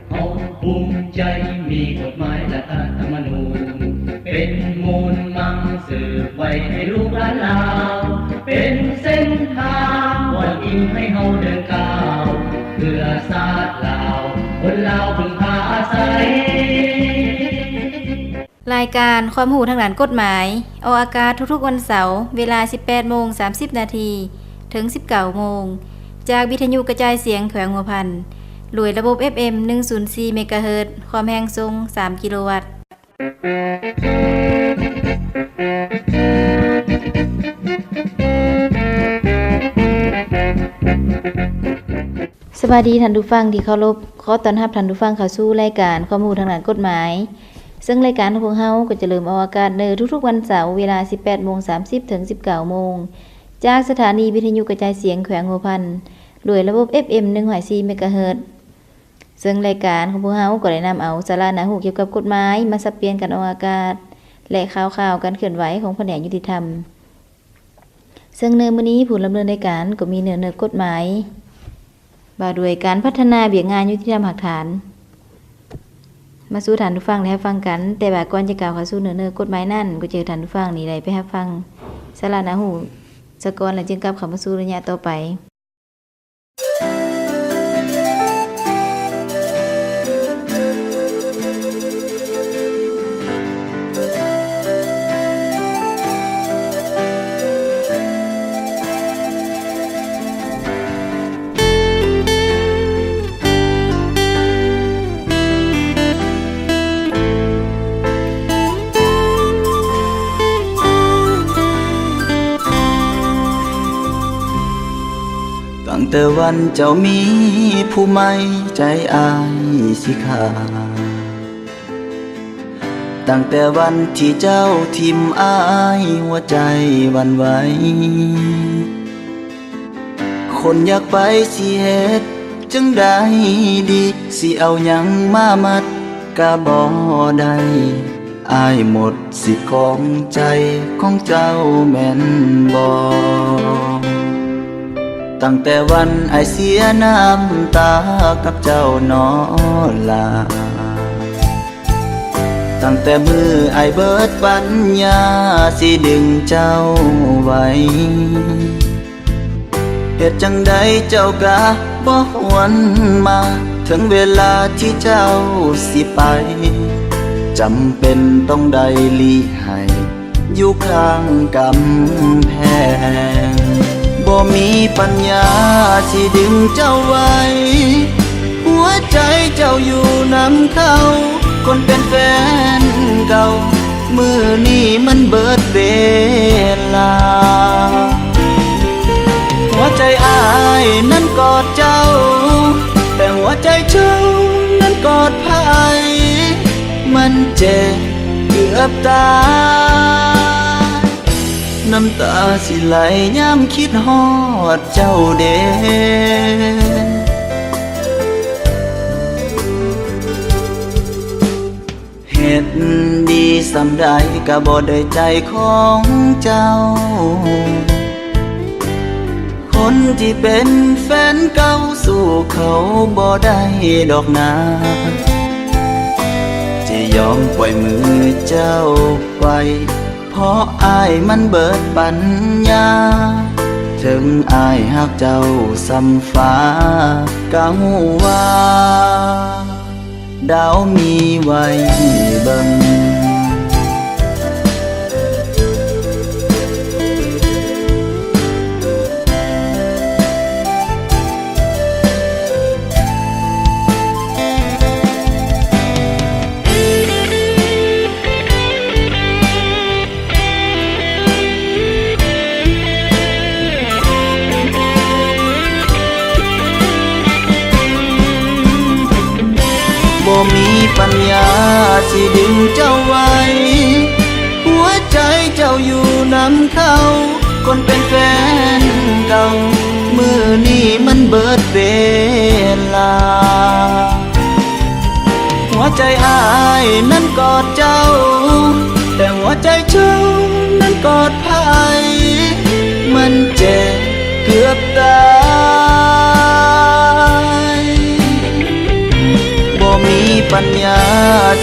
เขาภูมิใจมีกฎหมายและรัฐธรรมนูญเป็นมูลมังสืบไว้ให้ลูกหลานเราเป็นเส้นทางวันอิงให้เฮาเดินก้าวเพื่อชาติลาวคนลาวพึ่งพาอาศัยรายการความรู้ทางด้านกฎหมายออกอากาศทุกๆวันเสาร์เวลา 18:30 นาทีถึง 19 โมงจากวิทยุกระจายเสียงแขวงหัวพันหน่วยระบบ FM 104 เมกะเฮิรตซ์ความแรงสูง 3 กิโลวัตต์สวัสดีท่านผู้ฟังที่เคารพขอต้อนรับท่านผู้ฟังเข้าสู่รายการความรู้ทางด้านกฎหมายซึ่งรายการของพวกเราก็จะเริ่มออกอากาศในทุกๆวันเสาร์เวลา 18:30 ถึง 19 โมงจากสถานีวิทยุกระจายเสียงแขวงหัวพันด้วยระบบ FM 104 เมกะเฮิรตซ์ซึ่งรายการของพวกเราก็ได้นำเอาสาระเนื้อหาเกี่ยวกับกฎหมายมาสับเปลี่ยนกันออกอากาศและข่าวๆการเคลื่อนไหวของแผนกยุติธรรมซึ่งในมื้อนี้ผู้ดำเนินรายการก็มีเนื้อกฎหมายว่าด้วยการพัฒนาเบียกงานยุติธรรมหลักฐานมาสู่ท่านผู้ฟังได้ฟังกันแต่ว่าก่อนจะกล่าวเข้าสู่เนื้อกฎหมายนั่นก็เจอท่านผู้ฟังนี่ได้ไปรับฟังสาระเนื้อหาสะก่อนแล้วจึงกลับเข้ามาสู่ระยะต่อไปตั้งแต่วันเจ้ามีผู้ใหม่ใจอายสิขาตั้งแต่วันที่เจ้าทิมอายหัวใจหวั่นไหวคนอยากไปสิเฮ็ดจังได้ดีสิเอาหยังมามัดกะบ่ได้อายหมดสิทธิ์ของใจของเจ้าแม่นบ่ตั้งแต่วันไอเสียน้ำตากับเจ้านอลาตั้งแต่มือไอเบิดปัญญาสิดึงเจ้าไว้เหตุจังใดเจ้ากะบ่หวนมาถึงเวลาที่เจ้าสิไปจำเป็นต้องได้ลีให้อยู่ข้างกำแพงบ่มีปัญญาสิดึงเจ้าไว้หัวใจเจ้าอยู่นำเขาคนเป็นแฟนเก่ามื้อนี้มันเบิดเวลาหัวใจอายนั้นกอดเจ้าแต่หัวใจเจ้านั้นกอดไผมันเจ็บเกือบตายน้ำตาสิไหลยามคิดฮอดเจ้าเด้เฮ็ดดีสำใดก็บ่ได้ใจของเจ้าคนที่เป็นแฟนเก่าสู้เขาบ่ได้ดอกนาจะยอมปล่อยมือเจ้าไปเพราะอายมันเบิดปัญญาถึงอายฮักเจ้าสำฟ้าก็ฮู้ว่าดาวมีไว้เบิ่งบ่มีปัญญาสิดึงเจ้าไว้หัวใจเจ้าอยู่นำเขาคนเป็นแฟนเก่ามื้อนี้มันเบิดเวลาหัวใจอายนั้นกอดเจ้าแต่หัวใจเจ้านั้นกอดไผมันเจ็บเกือบตาย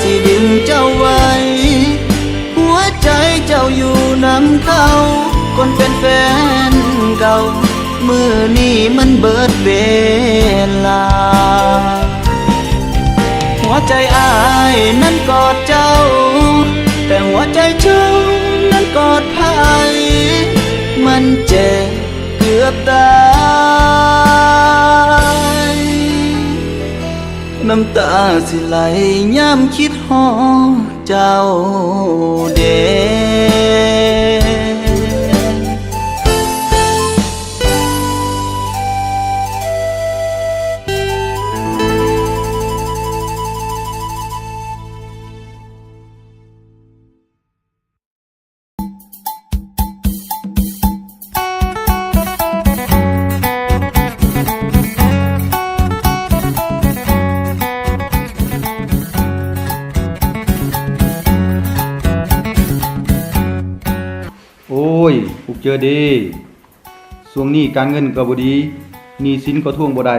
สิดึงเจ้าไว้หัวใจเจ้าอยู่นำเขาคนเป็นแฟนเก่ามือนี้มันเบิดเวลาหัวใจอ้ายนั้นกอดเจ้าแต่หัวใจเจ้านั้นกอดไผมันเจ็บเกือบตายน้ำตาสิไหลย้ำคิดฮอดเจ้าเด้โอ้ยพวกเจอเด้ช่วงนี้การเงินก็บ่ดีหนี้สินก็ทวงบ่ได้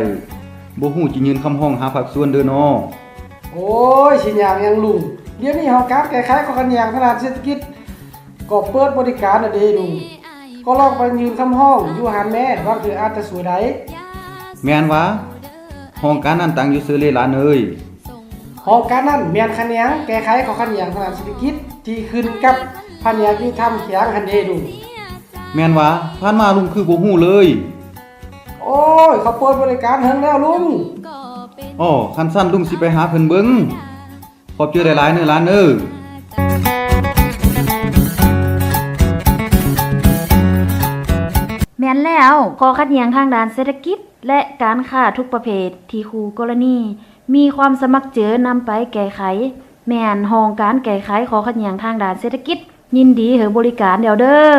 บ่ฮู้จิยืนคำห้องหาภาคส่วนเด้อน้อ โอ้ยสิหยังยังลุงเดี๋ยวนี้เฮาการแก้ไขข้อขัดแย้งทางด้านเศรษฐกิจก็เปิดบริการน่ะเด้ลุงก็ลองไปยืนคำห้องอยู่หานแม่ว่าคืออาจจะสวยได้ แม่นวะห้องการนั้นตั้งอยู่ซื่อเลยหลานเอ้ย ห้องการนั้นแม่นขัดแย้งแก้ไขข้อขัดแย้งทางด้านเศรษฐกิจที่ขึ้นกับพันยาที่ทำเขียงหันเด้ลุง แม่นวะผ่านมาลุงคือบ่ฮู้เลย โอ้ยเขาเปิดบริการเฮิงแล้วลุง อ้อคันสั้นลุงสิไปหาเพิ่นเบิ่งขอบเจอหลายๆเด้อหลานเอ้อ แม่นแล้วข้อขัดแย้งทางด้านเศรษฐกิจและการค้าทุกประเภทที่คู่กรณีมีความสมัครเจอนำไปแก้ไขแม่นห้องการแก้ไขข้อขัดแย้งทางด้านเศรษฐกิจยินดีให้บริการเดี๋ยวเด้อ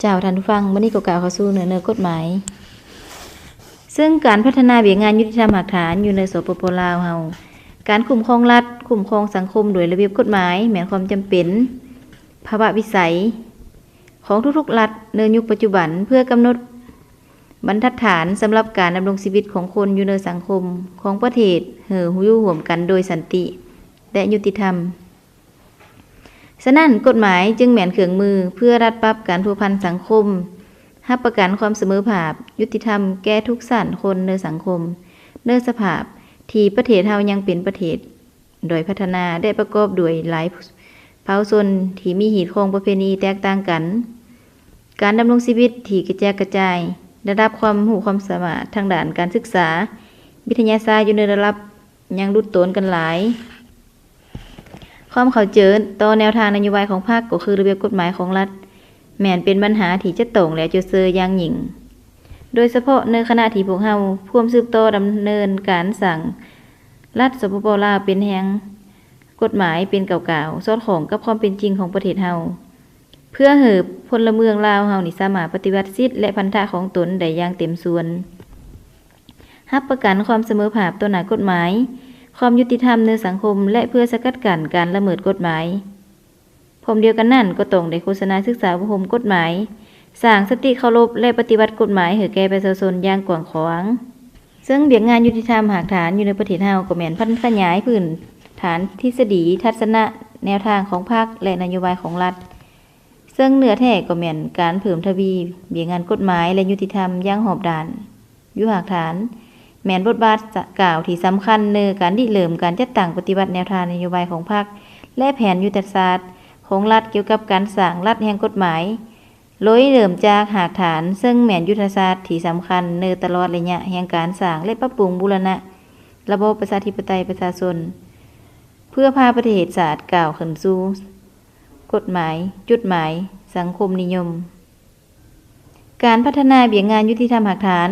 เจ้าท่านผู้ฟังมื้อนี้ก็กล่าวเข้าสู่เนื้อกฎหมายซึ่งการพัฒนาเบียงานยุติธรรมหลักฐานอยู่ในสปป.ลาวเฮาการคุ้มครองรัฐคุ้มครองสังคมโดยระเบียบกฎหมายแม้นความจำเป็นภาวะวิสัยของทุกๆรัฐในยุคปัจจุบันเพื่อกำหนดบรรทัดฐานสำหรับการดำรงชีวิตของคนอยู่ในสังคมของประเทศอยู่ร่วมกันโดยสันติและยุติธรรมฉะนั้นกฎหมายจึงแม่นเครื่องมือเพื่อรัดปรับการพัวพันสังคมรับประกันความเสมอภาคยุติธรรมแก่ทุกสันคนในสังคมในสภาพที่ประเทศเฮายังเป็นประเทศโดยพัฒนาได้ประกอบด้วยหลายเผ่าชนที่มีหีดของประเพณีแตกต่างกันการดำรงชีวิตที่กระจายกระจายระดับความรู้ความสามารถทางด้านการศึกษาวิทยาศาสตร์อยู่ในระดับยังรุดโตนกันหลายความเข้าใจต่อแนวทางนโยบายของพรรคก็คือระเบียบกฎหมายของรัฐแม้นเป็นปัญหาที่จะต้องและจะเซออย่างยิ่งโดยเฉพาะในขณะที่พวกเฮาร่วมสืบต่อดำเนินการสั่งรัฐสปป.ลาวเป็นแห่งกฎหมายเป็นเก่าๆสอดคล้องกับความเป็นจริงของประเทศเฮาเพื่อให้พลเมืองลาวเฮานี่สามารถปฏิบัติสิทธิและพันธะของตนได้อย่างเต็มส่วนรับประกันความเสมอภาคต่อหน้ากฎหมายความยุติธรรมในสังคมและเพื่อสกัดกั้นการละเมิดกฎหมายพร้อมเดียวกันนั่นก็ต้องได้โฆษณาศึกษาอบรมกฎหมายสร้างสติเคารพและปฏิบัติกฎหมายให้แก่ประชาชนอย่างกว้างขวางซึ่งเบียงงานยุติธรรมหากฐานอยู่ในประเทศเฮาก็แม่นพัฒนาขยายพื้นฐานทฤษฎีทัศนะแนวทางของพรรคและนโยบายของรัฐซึ่งเนื้อแท้ก็แม่นการเพิ่มทวีเบียงงานกฎหมายและยุติธรรมอย่างหอบด้านอยู่หากฐานแม่นบทบาทกล่าวที่สำคัญในการริเริ่มการจัดตั้งปฏิบัติแนวทางนโยบายของพรรคและแผนยุทธศาสตร์ของรัฐเกี่ยวกับการสร้างรัฐแห่งกฎหมายโดยเริ่มจากหากฐานซึ่งแม่นยุทธศาสตร์ที่สำคัญในตลอดระยะแห่งการสร้างและปรับปรุงบูรณะระบบประชาธิปไตยประชาชนเพื่อพาประเทศชาติก้าวขึ้นสู่กฎหมายจุดหมายสังคมนิยมการพัฒนาเบียงงานยุติธรรมหากฐาน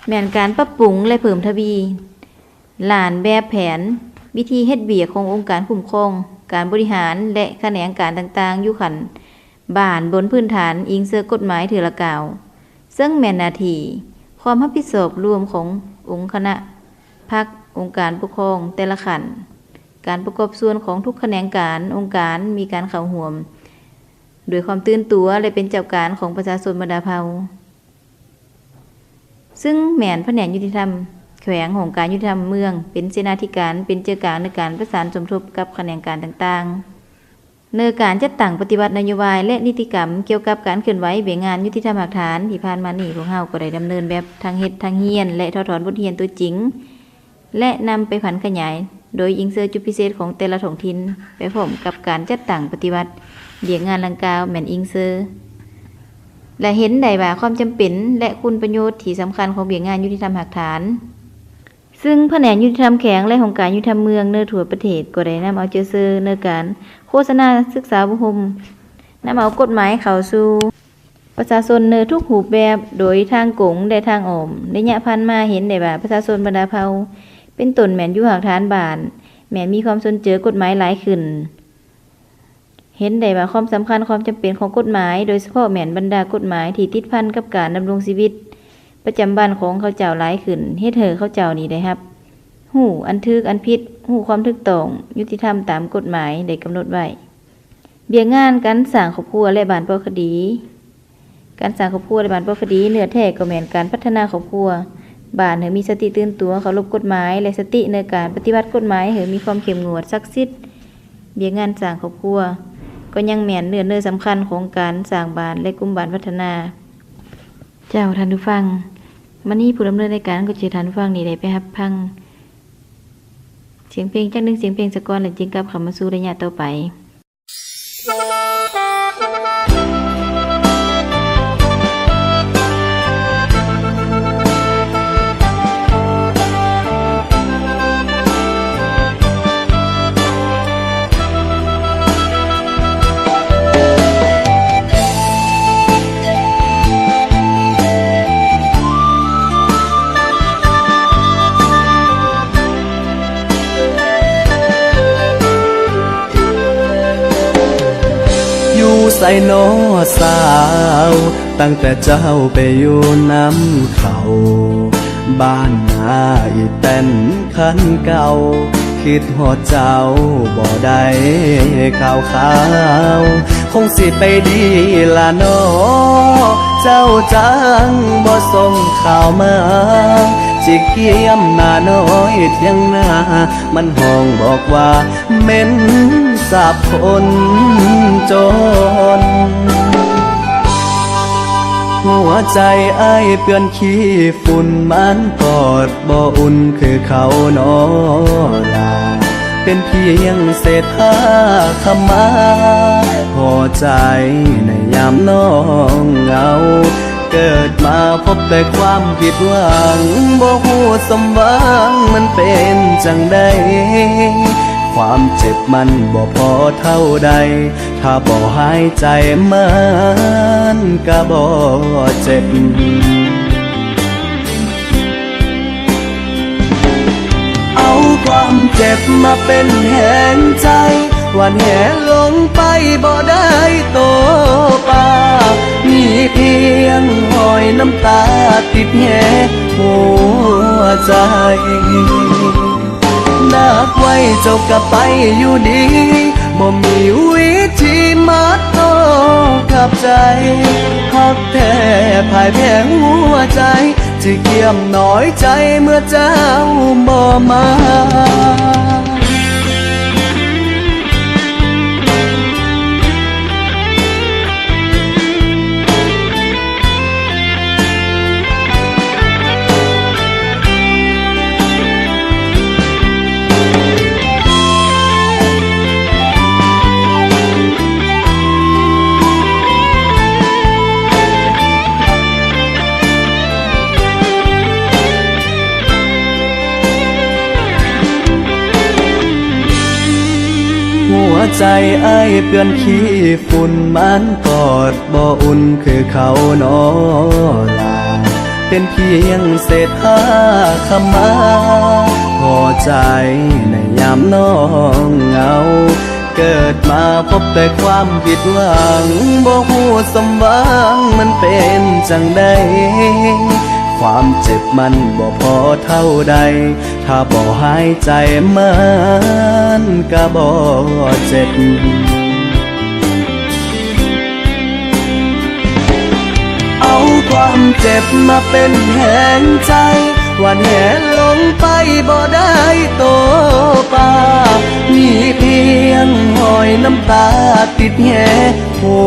แม่นการปรับปรุงและเพิ่มทวีหลานแบบแผนวิธีเฮ็ดเบียกขององค์การคุ้มครองการบริหารและแขนงการต่างๆอยู่ขันบ้านบนพื้นฐานอิงเสื้อกฎหมายเถื่อละกล่าวซึ่งแม่นหน้าที่ความรับผิดชอบรวมขององค์คณะพรรคองค์การปกครองแต่ละขัน การประกอบส่วนของทุกแขนงการองค์การมีการเข้าร่วมโดยความตื่นตัวและเป็นเจ้าการของประชาชนบรรดาเผ่าซึ่งแหม่นแผนกยุติธรรมแขวงของการยุติธรรมเมืองเป็นเสนาธิการเป็นเจ้าการในการประสานสมทบกับแขนงการต่างๆในการจัดตั้งปฏิบัตินโยบายและนิติกรรมเกี่ยวกับการเคลื่อนไหวเบี่ยงงานยุติธรรมหลักฐานที่ผ่านมานี่พวกเฮาก็ได้ดำเนินแบบทางเฮ็ดทางเฮียนและถอดถอนบทเรียนตัวจริงและนำไปผันขยายโดยอิงเซอร์จุดพิเศษของแต่ละท้องถิ่นไปพร้อมกับการจัดตั้งปฏิบัติเบี่ยงงานดังกล่าวแม่นอิงเซอร์และเห็นได้ว่าความจำเป็นและคุณประโยชน์ที่สำคัญของเบี่ยงงานยุติธรรมหลักฐานซึ่งแผนกยุติธรรมแขวงและของการยุติธรรมเมืองเนื้อทั่วประเทศก็ได้นำเอาเจอเซอร์เนื้อการโฆษณาศึกษาบุคคลนำเอากฎหมายเข้าสู่ประชาชนเนื้อทุกรูปแบบโดยทางกงและทางอ้อมระยะผ่านมาเห็นได้ว่าประชาชนบรรดาเผ่าเป็นต้นแม่นอยู่หลักฐานบ้านแม่นมีความสนใจกฎหมายหลายขึ้นเห็นได้ว่าความสำคัญความจำเป็นของกฎหมายโดยเฉพาะแม่นบรรดากฎหมายที่ติดพันกับการดำรงชีวิตประจำวันของเขาเจ้าหลายขึ้นเฮ็ดให้เขาเจ้านี่ได้ครับฮู้อันถูกอันผิดฮู้ความถูกต้องยุติธรรมตามกฎหมายได้กำหนดไว้เบี่ยงงานการสร้างครอบครัวและบ้านปกคดีการสร้างครอบครัวและบ้านปกคดีเนื้อแท้ก็แม่นการพัฒนาครอบครัวบ้านให้มีสติตื่นตัวเคารพกฎหมายและสติในการปฏิบัติกฎหมายให้มีความเข้มงวดศักดิ์สิทธิ์เบี่ยงงานสร้างครอบครัวก็ยังแม่นเนื้อสำคัญของการสร้างบ้านและกลุ่มบ้านพัฒนาเจ้าท่านผู้ฟังมื้อนี้ผู้ดำเนินรายการก็สิท่านผู้ฟังนี่ได้ไปรับฟังเสียงเพลงจักนึงเสียงเพลงสะก่อนแล้วจึงกลับเข้ามาสู่ระยะต่อไปใส่น้อสาวตั้งแต่เจ้าไปอยู่น้ำเขาบ้านนาอีแต้นคันเก่าคิดหอดเจ้าบ่ได้ข่าวคงสิไปดีละน้อเจ้าจังบ่ส่งข่าวมาจิเกียมหน้าน้อยเที่ยงหน้ามันห้องบอกว่าเม้นสาบคนจนหัวใจอ้ายเปื้อนขี้ฝุ่นมันกอดบ่อุ่นคือเขานอลาเป็นเพียงเศษผ้าขมาหัวใจในยามน้องเหงาเกิดมาพบแต่ความผิดหวังบ่ฮู้สมหวังมันเป็นจังใดความเจ็บมันบ่พอเท่าใดถ้าบ่หายใจมันก็บ่เจ็บเอาความเจ็บมาเป็นแห่งใจวันแห่ลงไปบ่ได้โตปามีเพียงหอยน้ำตาติดแห่หัวใจนักไว้เจ้าก็ไปอยู่ดีบ่มีวิธีมัดโตกับใจหักแท้พ่ายแพ้หัวใจที่เกี่ยมน้อยใจเมื่อเจ้าบ่มาหัวใจอ้ายเปื้อนขี้ฝุ่นมันกอดบ่อุ่นคือเขานอลาเป็นเพียงเศษผ้าขมาหัวใจในยามน้องเหงาเกิดมาพบแต่ความผิดหวังบ่ฮู้สมหวังมันเป็นจังใดค ความเจ็บมันบ่พอเท่าใดถ้าบ่หายใจมันก็บ่เจ็บเอาความเจ็บมาเป็นแหงใจวันแหลงไปบ่ได้โตปามีเพียงหอยน้ำตาติดแหหั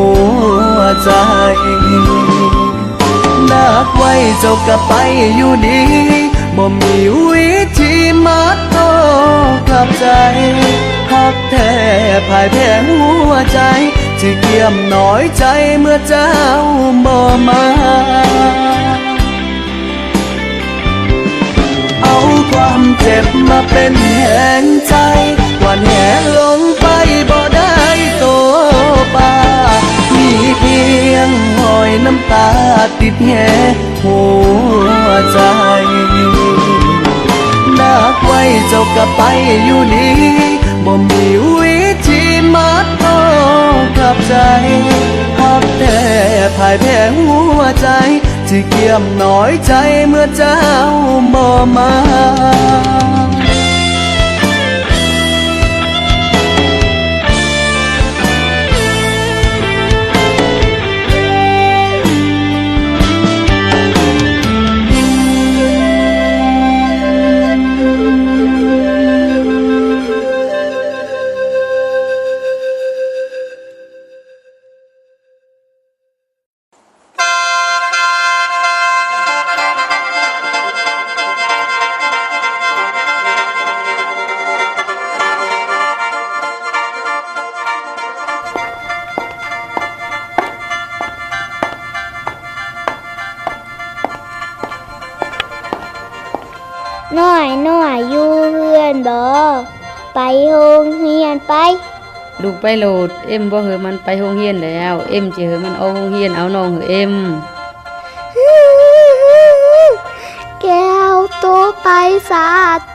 วใจนักไว้เจ้าก็ไปอยู่ดีบ่มีวิธีมัดโตกับใจหักแท้พ่ายแพ้หัวใจที่เกี่ยมน้อยใจเมื่อเจ้าบ่มาเอาความเจ็บมาเป็นแหงใจวันแหลงไปบ่ได้โตปามีเพียงหอยน้ำตาติดแหหัวใจนักไว้เจ้าก็ไปอยู่ดีบ่มีวิธีมัดโตกับใจหักแต่พ่ายแพ้หัวใจที่เกี่ยมน้อยใจเมื่อเจ้าบ่มาน้อยอยู่เฮือนบ่ไปโรงเรียนไป ลูกไปโหลดเอ็มบ่เหอะมันไปโรงเรียนแล้วเอ็มจะเหอะมันเอาโรงเรียนเอาน้องเหอะเอ็ม แก้วโตไปสา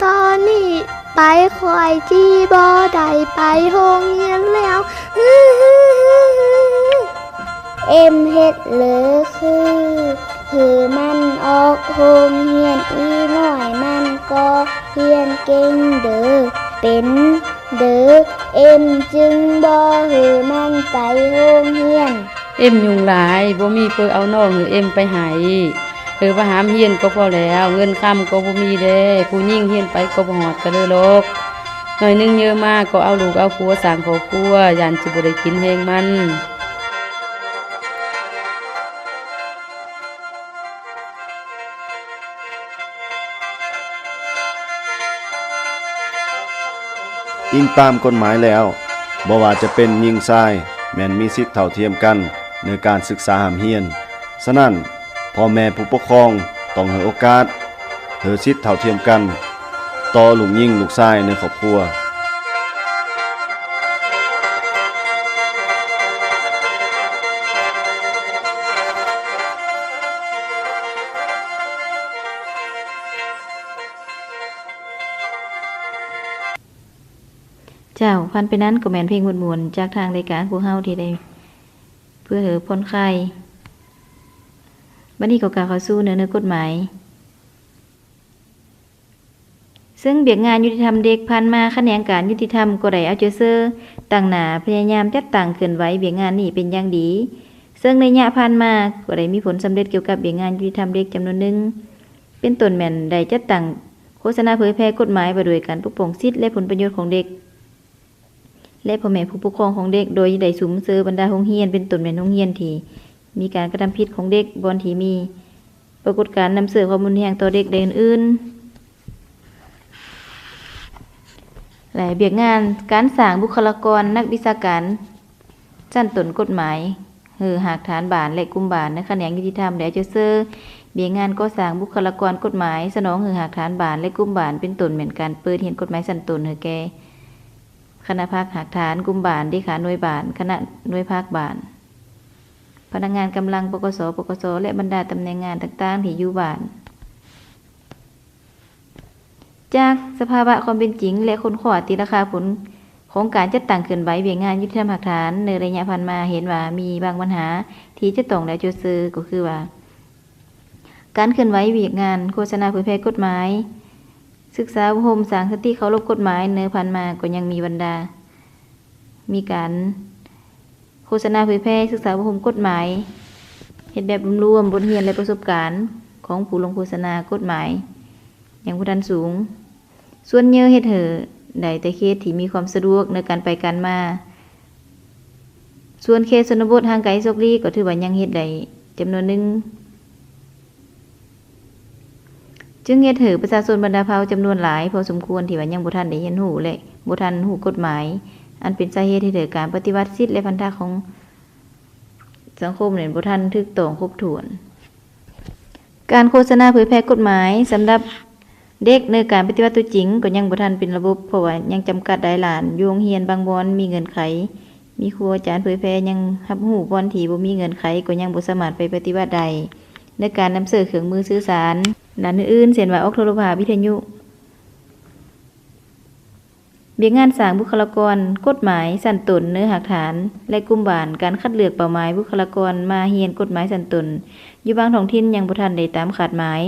ตอนนี้ไปคอยที่บ่ได้ไปโรงเรียนแล้วเอ็มเฮ็ดเลยคือมันออกโรงเรียนอีน้อยมันก็เรียนเก่งเด้อเป็นเด้อเอ็มจึงบ่หือมันไปโรงเรียน เอ็มยุงหลายบ่มีเพิ่นเอาน้องเหอะเอ็มไปให้ว่าหามเฮียนก็พอแล้วเงินค้ำก็บ่มีเด้ผู้หญิงเฮียนไปก็บ่ฮอดก็เด้อลูกหน่อยนึงเยอะมากก็เอาลูกเอาผัวสร้างครอบครัวย่านสิบ่ได้กินแฮงมันอิงตามกฎหมายแล้วบ่ว่าจะเป็นหญิงชายแม่นมีสิทธิเท่าเทียมกันในการศึกษาหามเฮียนฉะนั้นพ่อแม่ผู้ปกครองต้องให้โอกาสให้สิทธิเท่าเทียมกันต่อลูกหญิงลูกชายในครอบครัวเจ้าพันไปนั้นก็แม่นเพลงมวนๆจากทางรายการพวกเฮาที่ได้เพื่อเหอพ้นคลายบัดนี้ก็กล่าวเข้าสู่เนื้อกฎหมายซึ่งเบียกงานยุติธรรมเด็กพันมาแขนงการยุติธรรมก็ได้เอาใจเซอร์ตั้งหน้าพยายามจัดตั้งขึ้นไว้เบียกงานนี้เป็นอย่างดีซึ่งในระยะผ่านมาก็ได้มีผลสำเร็จเกี่ยวกับเบียกงานยุติธรรมเด็กจำนวนหนึ่งเป็นต้นแม่นได้จัดตั้งโฆษณาเผยแพร่กฎหมายว่าโดยการปกป้องสิทธิและผลประโยชน์ของเด็กและพ่อแม่ผู้ปกครองของเด็กโดยได้สุ่มเสือบรรดาโรงเรียนเป็นต้นแม่นโรงเรียนที่มีการกระทำผิดของเด็กบอนที่มีปรากฏการณ์นำเสือข้อมูลแห่งต่อเด็กได้อื่นๆหลายเบียกงานการสร้างบุคลากรนักวิชาการชั้นต้นกฎหมายหากฐานบานและกลุ่มบานในแขนงยุติธรรมและจะเสือเบียกงานก็สร้างบุคลากรกฎหมายสนองหากฐานบานและกลุ่มบานเป็นต้นเหมือนการเปิดเห็นกฎหมายชั้นต้นแก่คณะภาคหักฐานกลุ่มบานที่ขาหน่วยบานคณะหน่วยภาคบานพนักงานกำลังปกสและบรรดาตำแหน่งงานต่างๆที่อยู่บานจากสภาวะความเป็นจริงและค้นคว้าตีราคาผลของการจัดตั้งขึ้นไว้เวียงงานยุติธรรมหักฐานในระยะผ่านมาเห็นว่ามีบางปัญหาที่จะต้องได้จุดซื้อก็คือว่า การเคลื่อนไหวเวียกงานโฆษณาเผยแพร่กฎหมายศึกษาอบรมสร้างสติเคารพกฎหมายเนื้อพันมาก็ยังมีบรรดามีการโฆษณาเผยแพร่ศึกษาอบรมกฎหมายเฮ็ดแบบรวมบทเรียนและประสบการณ์ของผู้ลงโฆษณากฎหมายอย่างผู้ทันสูงส่วนเยอะเฮ็ดได้แต่เคสที่มีความสะดวกในการไปกันมาส่วนเคสชนบทห่างไกลโชคดีก็ถือว่ายังเฮ็ดได้จำนวนหนึ่งจึงเฮ็ดให้ประชาชนบรรดาเผ่าจำนวนหลายพอสมควรที่ว่ายังบ่ทันได้เรียนรู้และบ่ทันรู้กฎหมายอันเป็นสาเหตุให้เกิดการปฏิวัติสิทธิและพันธะของสังคมเนี่ยบ่ทันถูกต้องครบถ้วนการโฆษณาเผยแพร่กฎหมายสำหรับเด็กในการปฏิวัติตัวจริงก็ยังบ่ทันเป็นระบบเพราะว่ายังจำกัดได้หลานอยู่โรงเรียนบางบ่อนมีเงื่อนไขมีครูอาจารย์เผยแพร่ยังรับรู้บ่อนที่บ่มีเงื่อนไขก็ยังบ่สามารถไปปฏิบัติได้ในการนำเสนอเครื่องมือสื่อสารด้านอื่นๆเช่นว่าออกโทรภาพวิทยุเบี้ยงานสร้างบุคลากรกฎหมายสั้นต้นเนื้อหลักฐานและกลุ่มบ้านการคัดเลือกเป้าหมายบุคลากรมาเรียนกฎหมายสั้นต้นอยู่บางท้องถิ่นยังบ่ทันได้ตามคาดหมาย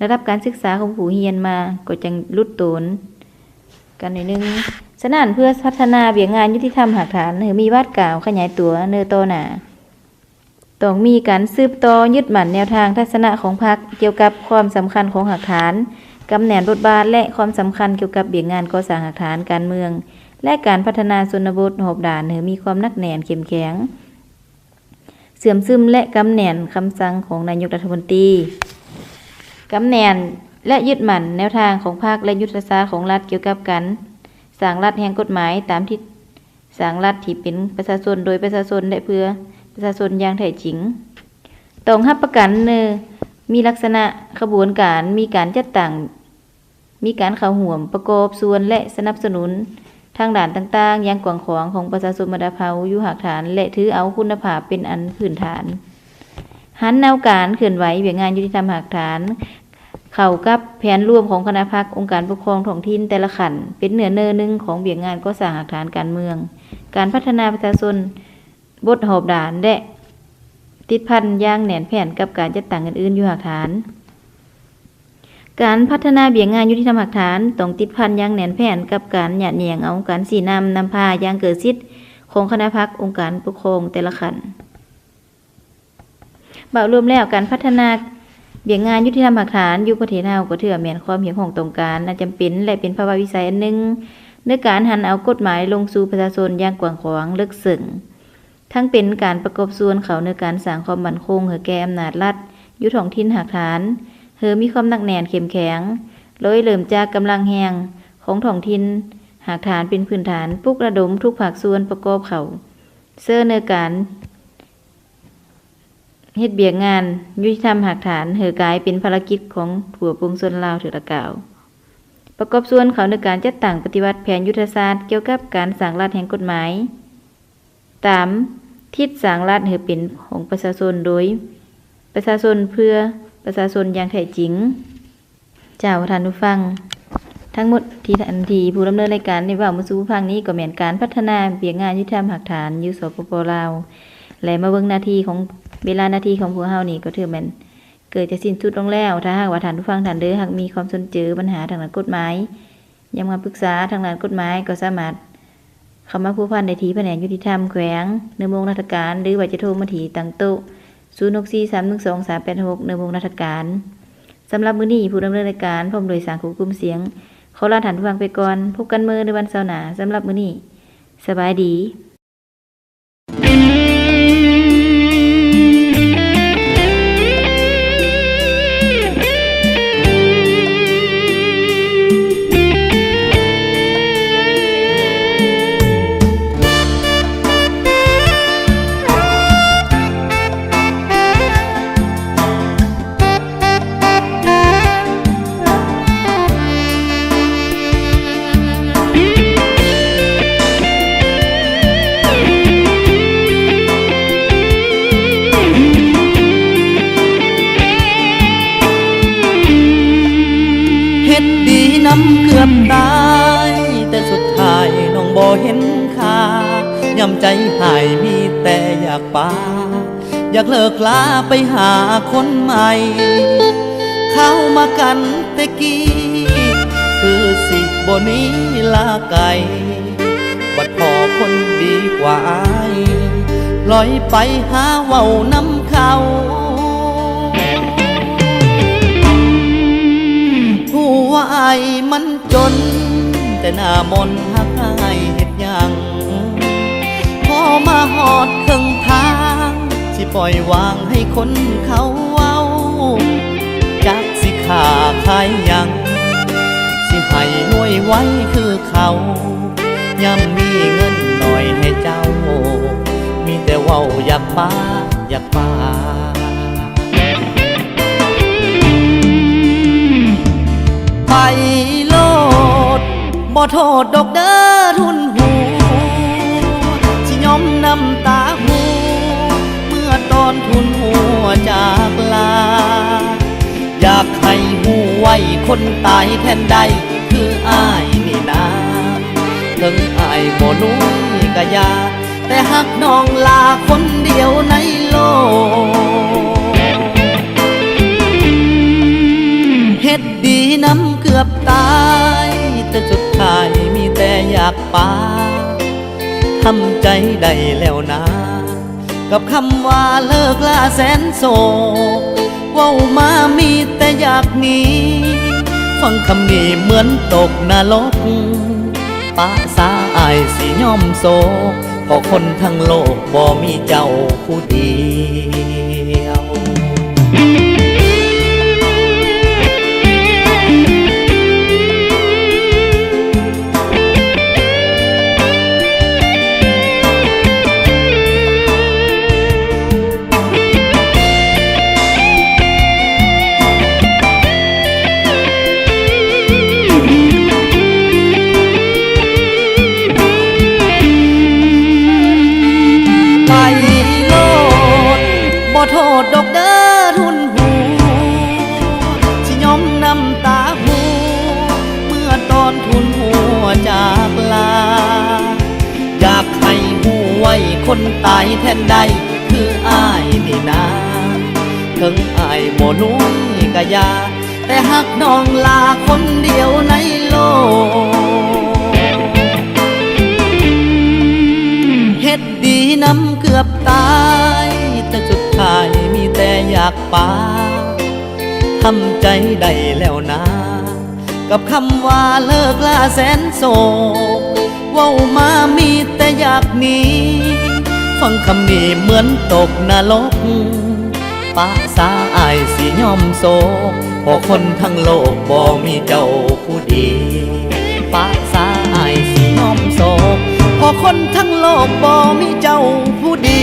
ระดับการศึกษาของผู้เรียนมาก็จังลุดโตนกันหน่อยนึงฉะนั้นเพื่อพัฒนาเบี้ยงานยุติธรรมหลักฐานหรือมีวาดกล่าวขยายตัวเนื้อต่อหน้าต้องมีการสืบต่อยึดมั่นแนวทางทัศนะของพรรคเกี่ยวกับความสำคัญของหลักฐานกำแหน่งบทบาทและความสำคัญเกี่ยวกับเบี่ยงงานก่อสร้างหลักฐานการเมืองและการพัฒนาชนบทหอบด่านหรือมีความหนักแน่นเข้มแข็งเสื่อมซึมและกำแหน่งคำสั่งของนายกรัฐมนตรีกำแหน่งและยึดมั่นแนวทางของพรรคและยุทธศาสตร์ของรัฐเกี่ยวกับการสร้างรัฐแห่งกฎหมายตามที่สร้างรัฐที่เป็นประชาชนโดยประชาชนและเพื่อประชาชนอย่างแท้จริงต้องรับประกันมีลักษณะขบวนการมีการจัดตั้งมีการเข้าร่วมประกอบส่วนและสนับสนุนทางด่านต่างๆอย่างกว้างขวางของประชาชนบรรดาเผ่าอยู่หลักฐานและถือเอาคุณภาพเป็นอันพื้นฐานหันแนวการเคลื่อนไหวเบี่ยงงานยุติธรรมหลักฐานเข้ากับแผนร่วมของคณะพรรคองค์การปกครองท้องถิ่นแต่ละขันเป็นเนื้อหนึ่งของเบี่ยงงานก่อสร้างหลักฐานการเมืองการพัฒนาประชาชนบทหอบด่านและติดพันอย่างแน่นแผ่นกับการจัดตั้งอื่นๆอยู่หลักฐานการพัฒนาเบี่ยงงานยุติธรรมหลักฐานต้องติดพันอย่างแน่นแผ่นกับการหยาดเหนี่ยงเอาการสีนำพาอย่างเกิดสิทธิ์ของคณะพรรคองค์การปกครองแต่ละขันบ่าวรวมแล้วการพัฒนาเบี่ยงงานยุติธรรมหลักฐานอยู่ประเทศเฮาก็ถือว่าแม่นความเห็นของตรงกันน่าจำเป็นและเป็นภาวะวิสัยอันหนึ่งในการหันเอากฎหมายลงสู่ประชาชนอย่างกว้างขวางลึกซึ้งทั้งเป็นการประกอบส่วนเขาในการสร้างความมั่นคงให้แก่อำนาจรัฐอยู่ท้องถิ่นหลักฐานมีความหนักแน่นเข้มแข็งโดยเริ่มจากกำลังแหงของท้องถิ่นหลักฐานเป็นพื้นฐานปลุกระดมทุกภาคส่วนประกอบเขาเสื้อในการเฮ็ดเบี่ยงงานยุติธรรมหลักฐานกลายเป็นภารกิจของผัวปวงชนลาวเถิดกล่าวประกอบส่วนเขาในการจัดตั้งปฏิวัติแผนยุทธศาสตร์เกี่ยวกับการสร้างรัฐแห่งกฎหมายตามทิศสร้างรัฐให้เป็นของประชาชนโดยประชาชนเพื่อประชาชนอย่างแท้จริงเจ้าท่านผู้ฟังทั้งหมดที่ทันทีผู้ดำเนินรายการในว่ามือสู่ฟังนี้ก็แม่นการพัฒนาเบี่ยงงานยุติธรรมหลักฐานอยู่สปป.ลาวและมาเบิ่งนาทีของเวลานาทีของพวกเฮานี่ก็ถือแม่นเกิดจะสิ้นสุดลงแล้วถ้าหากว่าท่านผู้ฟังท่านใดหากมีความสนใจปัญหาทางด้านกฎหมายยังมาปรึกษาทางด้านกฎหมายก็สามารถเข้ามาผู้พันในที่แผนกยุติธรรมแขวงในวงราชการหรือว่าจะโทรมาที่ตั้งโต๊ะ0643123866ในวงราชการสำหรับมื้อนี้ผู้ดำเนินรายการพร้อมโดยสารควบคุมเสียงขอลาท่านผู้ฟังไปก่อนพบกันมื้อในวันเสาร์หน้าสำหรับมื้อนี้สบายดี เกือบตายแต่สุดท้ายน้องบ่เห็นค่าย่ำใจหายมีแต่อยากปา อยากเลิกลาไปหาคนใหม่เข้ามากันแต่กี้คือสิบ่หนี้ลาไกลบัดพอคนดีกว่าอายลอยไปหาเว้าน้ำเขาผู้ว่าอายมันจนแต่หน้ามนต์หักอายเฮ็ดหยังพอมาหอดครึ่งทางสิปล่อยวางให้คนเขาเว้าจักสิขาขายหยังสิให้รวยไว้คือเขาย่ำมีเงินหน่อยให้เจ้ามีแต่เว้าอยากป้าอยากป้าไปโลดบ่โทษดอกเด้อทุนหูสิยอมน้ำตาหูเมื่อตอนทุนหัวจากลาอยากให้หูไว้คนตายแทนใดคืออ้ายนี่นาถึงอ้ายบ่รู้กะยาแต่หักน้องลาคนเดียวในโลกเฮ็ดดีน้ำเกือบตายแต่สุดท้ายมีแต่อยากปาทำใจได้แล้วนะกับคำว่าเลิกลาแสนโศกเว้ามามีแต่อยากหนีฟังคำนี้เหมือนตกนรกป้าสาอายสิยอมโศกเพราะคนทั้งโลกบ่มีเจ้าผู้เดียวบ่โทษดอกเด้อทุนหูสิยอมน้ำตาหูเมื่อตอนทุนหัวจากลาอยากให้หูไว้คนตายแทนใดคืออ้ายนี่นาถึงอ้ายบ่รู้กะยาแต่หักน้องลาคนเดียวในโลกเฮ็ดดีน้ำเกือบตายแต่สุดท้ายมีแต่อยากปาทำใจได้แล้วนะกับคำว่าเลิกลาแสนโศกเว้ามามีแต่อยากหนีฟังคำนี้เหมือนตกนรกป้าสาอายสิยอมโศกเพราะคนทั้งโลกบ่มีเจ้าผู้ดีป้าสาอายสิยอมโศกเพราะคนทั้งโลกบ่มีเจ้าผู้ดี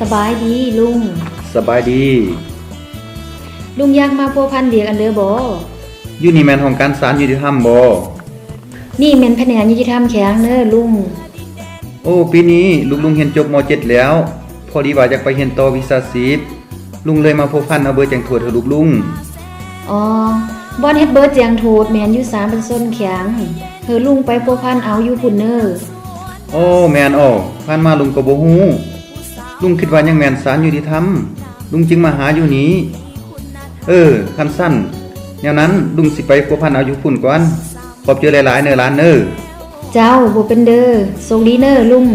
สบายดีลุง สบายดี ลุงอยากมาพัวพันเดียกันเด้อบ่ อยู่นี่แม่นของการศาลยุติธรรมบ่ นี่แม่นแผนกยุติธรรมแข็งเด้อลุง โอ้ปีนี้ลุงเรียนจบม.7 แล้วพอดีว่าอยากไปเรียนต่อวิชาชีพลุงเลยมาพัวพันเอาเบอร์แจ้งโทษให้ลุง อ๋อบ่เฮ็ดเบิดแจงโทษแม่นอยู่3เป็นส้นแข็งเฮอลุงไปพัวพันเอาอยู่พุ่นเด้อ โอ้แม่นอ้อผ่านมาลุงก็บ่ฮู้ลุงคิดว่ายังแม่นศาลยุติธรรมลุงจึงมาหาอยู่นี้คันสั้นแนวนั้นลุงสิไปพัวพันเอาอยู่พุ่นก่อนขอบใจหลายๆเด้อหลานเด้อ เจ้าบ่เป็นเด้อโชคดีเด้อลุง